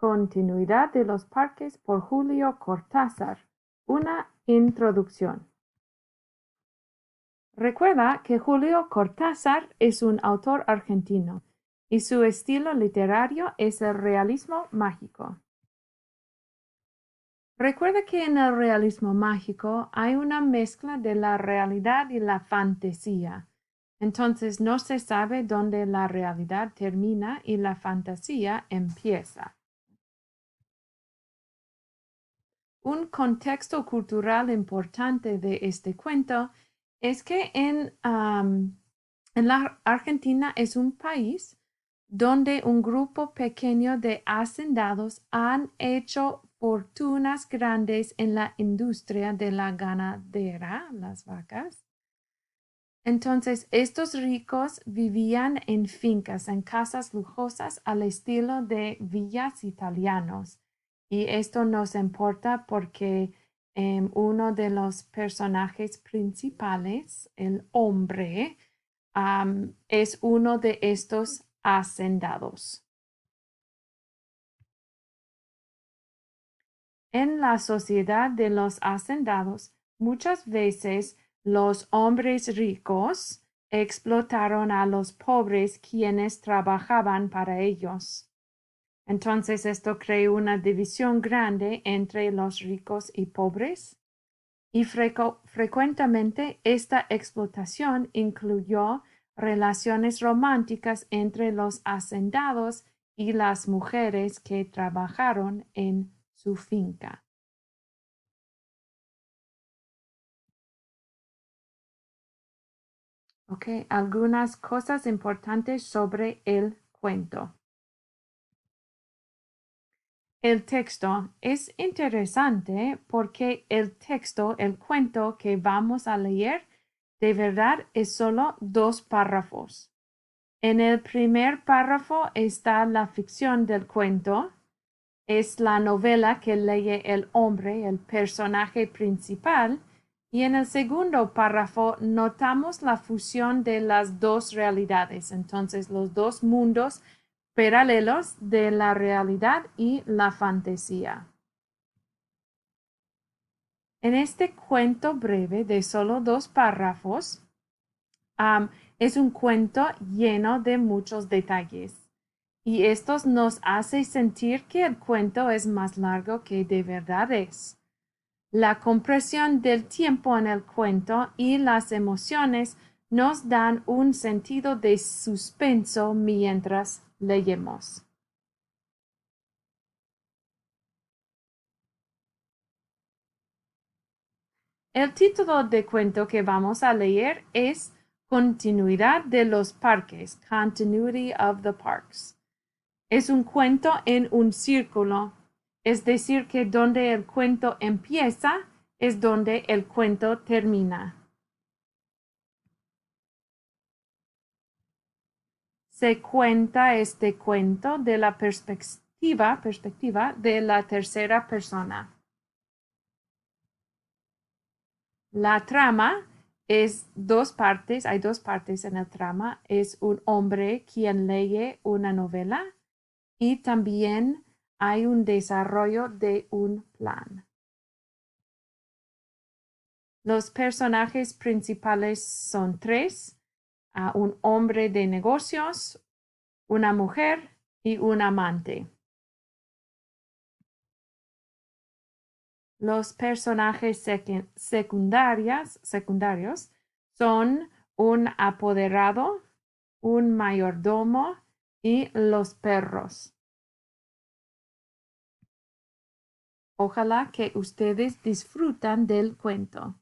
Continuidad de los parques por Julio Cortázar. Una introducción. Recuerda que Julio Cortázar es un autor argentino y su estilo literario es el realismo mágico. Recuerda que en el realismo mágico hay una mezcla de la realidad y la fantasía. Entonces no se sabe dónde la realidad termina y la fantasía empieza. Un contexto cultural importante de este cuento es que en la Argentina es un país donde un grupo pequeño de hacendados han hecho fortunas grandes en la industria de la ganadera, las vacas. Entonces, estos ricos vivían en fincas, en casas lujosas al estilo de villas italianos. Y esto nos importa porque uno de los personajes principales, el hombre, es uno de estos hacendados. En la sociedad de los hacendados, muchas veces los hombres ricos explotaron a los pobres quienes trabajaban para ellos. Entonces esto creó una división grande entre los ricos y pobres y frecuentemente esta explotación incluyó relaciones románticas entre los hacendados y las mujeres que trabajaron en su finca. Ok, algunas cosas importantes sobre el cuento. El texto es interesante porque el texto, el cuento que vamos a leer, de verdad es solo 2 párrafos. En el primer párrafo está la ficción del cuento. Es la novela que lee el hombre, el personaje principal, y en el segundo párrafo notamos la fusión de las 2 realidades, entonces los 2 mundos paralelos de la realidad y la fantasía. En este cuento breve de solo 2 párrafos, es un cuento lleno de muchos detalles. Y estos nos hace sentir que el cuento es más largo que de verdad es. La compresión del tiempo en el cuento y las emociones nos dan un sentido de suspenso mientras leemos. El título de cuento que vamos a leer es Continuidad de los parques, Continuity of the Parks. Es un cuento en un círculo, es decir, que donde el cuento empieza es donde el cuento termina. Se cuenta este cuento de la perspectiva de la tercera persona. La trama es 2 partes, hay 2 partes en el trama. Es un hombre quien lee una novela y también hay un desarrollo de un plan. Los personajes principales son 3, un hombre de negocios, una mujer y un amante. Los personajes secundarios son un apoderado, un mayordomo y los perros. Ojalá que ustedes disfrutan del cuento.